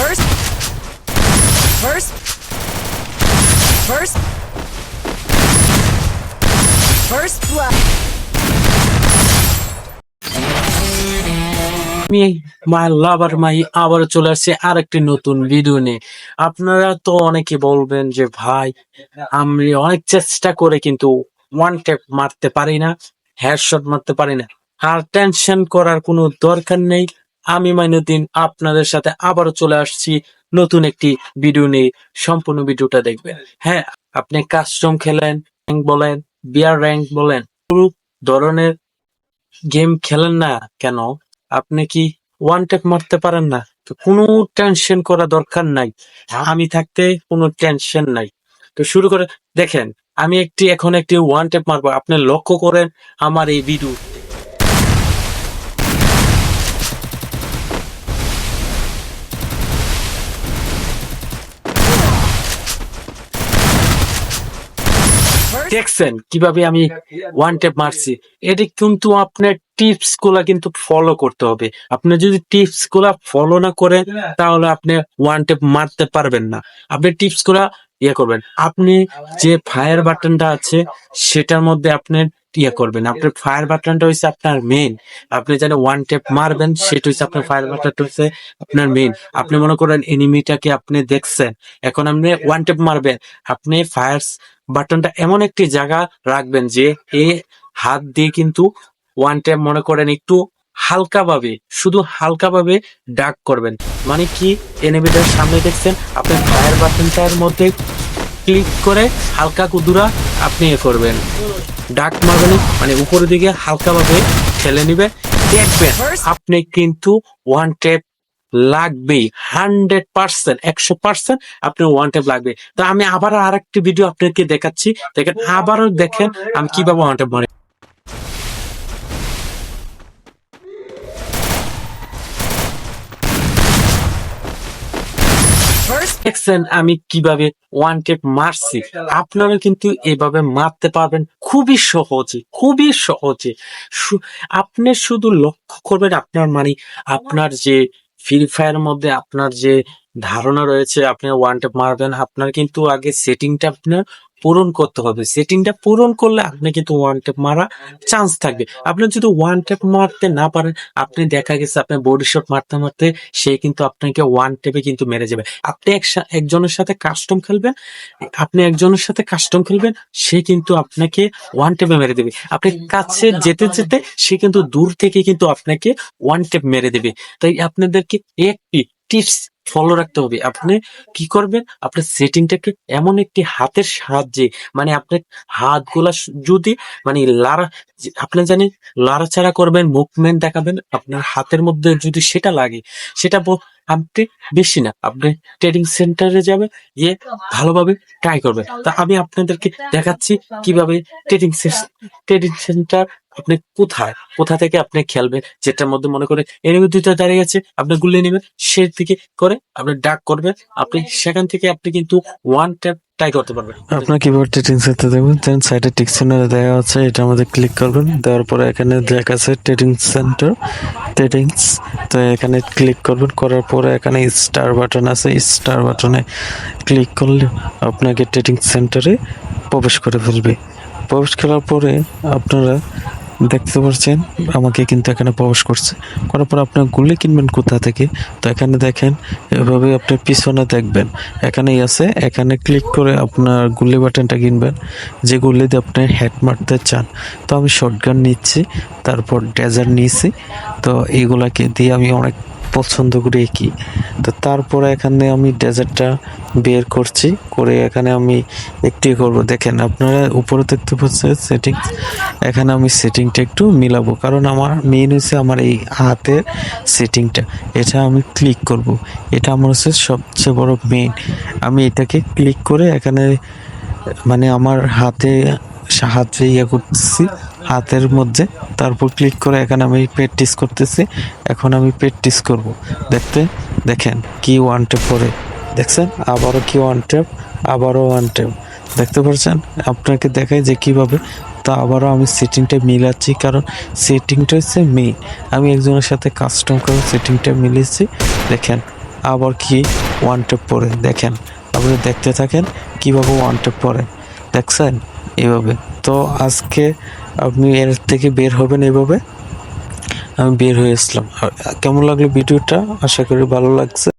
First, first, first, first blood. আমি মাই লাভার মাই আবার চলে আসছে আরেকটি নতুন ভিডিও নিয়ে। আপনারা তো অনেকে বলবেন যে ভাই আমি অনেক চেষ্টা করে কিন্তু ওয়ান ট্যাপ মারতে পারি না, হেডশট মারতে পারি না। আর টেনশন করার কোনো দরকার নেই। আমি মাইনুদ্দিন আপনাদের সাথে আবারও চলে আসছি নতুন একটি ভিডিও নিয়ে। সম্পূর্ণ ভিডিওটা দেখবেন। হ্যাঁ, আপনি কাস্টম খেলেন, র্যাঙ্ক বলেন, বিয়ার র্যাঙ্ক বলেন, পুরো ধরনের গেম খেলেন না কেন, আপনি কি ওয়ান ট্যাপ মারতে পারেন না? তো কোনো টেনশন করা দরকার নাই। আমি থাকতে কোনো টেনশন নাই। তো শুরু করে দেখেন, আমি এখন একটি ওয়ান ট্যাপ মারবো। আপনি লক্ষ্য করেন আমার এই ভিডিও। দেখছেন কিভাবে আমি ওয়ান ট্যাপ মারছি? এটা কিন্তু আপনার টিপস গুলা কিন্তু ফলো করতে হবে। আপনি যদি টিপস গুলা ফলো না করেন তাহলে আপনি ওয়ান ট্যাপ মারতে পারবেন না। আপনি টিপস গুলা করবেন। আপনি যে ফায়ার বাটনটা আছে সেটার মধ্যে আপনি করবেন। আপনার ফায়ার বাটনটা হচ্ছে আপনার মেইন। আপনি জানেন ওয়ান ট্যাপ মারবেন, সেটা হচ্ছে আপনার ফায়ার বাটনটা হচ্ছে আপনার মেইন। আপনি মনে করেন এনিমিটাকে আপনি দেখছেন, এখন আপনি ওয়ান ট্যাপ মারবেন। আপনি ফায়ার বাটনটা এমন একটি জায়গা রাখবেন যে হাত দিয়ে কিন্তু ওয়ান ট্যাপ মনে করেন একটু হালকাভাবে, শুধু হালকাভাবে ডাক করবেন। মানে কি, এনিমিটার সামনে দেখছেন, আপনি ফায়ার বাটনটার মধ্যে ক্লিক করে হালকা কুদুরা আপনি করবেন, ডাক মারবেন, মানে উপরের দিকে হালকাভাবে ঠেলে নিবে। দেখবেন আপনি কিন্তু ওয়ান ট্যাপ লাগবেই, 100%, 100% আপনি ওয়ান ট্যাপ লাগবে। তো আমি আবার আরেকটি ভিডিও আপনাকে দেখাচ্ছি, দেখেন, আবারও দেখেন আমি কিভাবে ওয়ান ট্যাপ মারি। দেখছেন আমি কিভাবে ওয়ান ট্যাপ মারছি। আপনারা কিন্তু এভাবে মারতে পারবেন খুবই সহজে, খুবই সহজে। আপনি শুধু লক্ষ্য করবেন আপনার, মানে আপনার যে ফ্রি ফায়ার মধ্যে আপনার যে ধারণা রয়েছে আপনি ওয়ান ট্যাপ মারবেন, আপনার কিন্তু আগে সেটিংটা আপনার পূরণ করতে হবে। সেটিংটা পূরণ করলে আপনি কিন্তু ওয়ান ট্যাপ মারা চান্স থাকবে। আপনি যদি ওয়ান ট্যাপ মারতে না পারেন, আপনি দেখা গেছে আপনি বডি শট মারতে মারতে সে কিন্তু আপনাকে ওয়ান ট্যাপে কিন্তু মেরে যাবে। আপনি একজনের সাথে কাস্টম খেলবেন, সে কিন্তু আপনাকে ওয়ান ট্যাপে মেরে দেবে। আপনি কাছে যেতে যেতে সে কিন্তু দূর থেকে কিন্তু আপনাকে ওয়ান ট্যাপ মেরে দেবে। তাই আপনাদেরকে একটি টিপস ফলো রাখতে হবে। আপনি কি করবেন, আপনার সেটিংটাকে এমন একটি হাতের সাহায্যে, মানে আপনার হাতগুলা যদি মানে আপনি জানেন লাড়াচাড়া করবেন, মুভমেন্ট দেখাবেন, আপনার হাতের মধ্যে যদি সেটা লাগে, সেটা আপনি বেশি না, আপনি ট্রেডিং সেন্টারে যাবেন, গিয়ে ভালোভাবে ট্রাই করবেন। তা আমি আপনাদেরকে দেখাচ্ছি কিভাবে ট্রেডিং সেন্টার আপনি কোথা থেকে আপনি খেলবেন, যেটার মধ্যে মনে করে এনিমি দুইটা দাঁড়িয়ে আছে, আপনি গুলি নেবেন, সে দিকে করে আপনি ডাক করবেন, আপনি সেখান থেকে আপনি কিন্তু ওয়ান ট্যাপ ট্রাই করতে পারবেন। আপনার কিবোর্ড ট্রেডিং সেন্টার দেখবেন, দেন সাইডে টিক চিহ্ন দেওয়া আছে, এটার মধ্যে ক্লিক করবেন। দেওয়ার পরে এখানে লেখা আছে ট্রেডিং সেন্টার, ট্রেডিংস। তো এখানে ক্লিক করবেন, করার পরে এখানে স্টার বাটন আছে, স্টার বাটনে ক্লিক করলে আপনাকে ট্রেডিং সেন্টারে প্রবেশ করে ফেলবে। প্রবেশ করার পরে আপনারা দেখতে পাচ্ছেন আমাকে কিন্তু এখানে প্রবেশ করছে। করার পর আপনার গুলি কিনবেন কোথা থেকে, তো এখানে দেখেন এভাবে আপনি পিছনে দেখবেন এখানেই আছে, এখানে ক্লিক করে আপনার গুলি বাটনটা কিনবেন, যে গুলি দিয়ে আপনি হেড মারতে চান। তো আমি শটগান নিচ্ছি, তারপর ডেজার্ট নিয়েছি। তো এইগুলাকে দিয়ে আমি অনেক পছন্দ করি কি। তো তারপরে এখানে আমি ডেজার্টটা বের করছি, করে এখানে আমি একটি করব। দেখেন আপনারা উপরে দেখতে পাচ্ছেন সেটিংস, এখানে আমি সেটিংটা একটু মিলাবো, কারণ আমার মেইন হচ্ছে আমার এই হাতের সেটিংটা, এটা আমি ক্লিক করব। এটা আমার হচ্ছে সবচেয়ে বড় মেইন। আমি এটাকে ক্লিক করে এখানে মানে আমার হাতে করতেছি হাতের মধ্যে, তারপর ক্লিক করে এখানে আমি প্র্যাকটিস করতেছি। এখন আমি প্র্যাকটিস করব। দেখেন কি ওয়ান ট্যাপ করে, দেখছেন আবারও কি ওয়ান ট্যাপ, আবারও ওয়ান ট্যাপ, দেখতে পাচ্ছেন। আপনাকে দেখায় যে কিভাবে। তো আবারও আমি সেটিংটা মিলাচ্ছি, কারণ সেটিংটা হচ্ছে মেইন। আমি একজনের সাথে কাস্টম করে সেটিংটা মিলিয়েছি। দেখেন আবার কি ওয়ান ট্যাপ পরে দেখেন, আপনি দেখতে থাকেন কিভাবে ওয়ান ট্যাপ পরে, দেখছেন এইভাবে। তো আজকে আপনি এর থেকে বের হবেন এইভাবে। আমি বের হয়ে আসলাম। আর কেমন লাগলো ভিডিওটা? আশা করি ভালো লাগছে।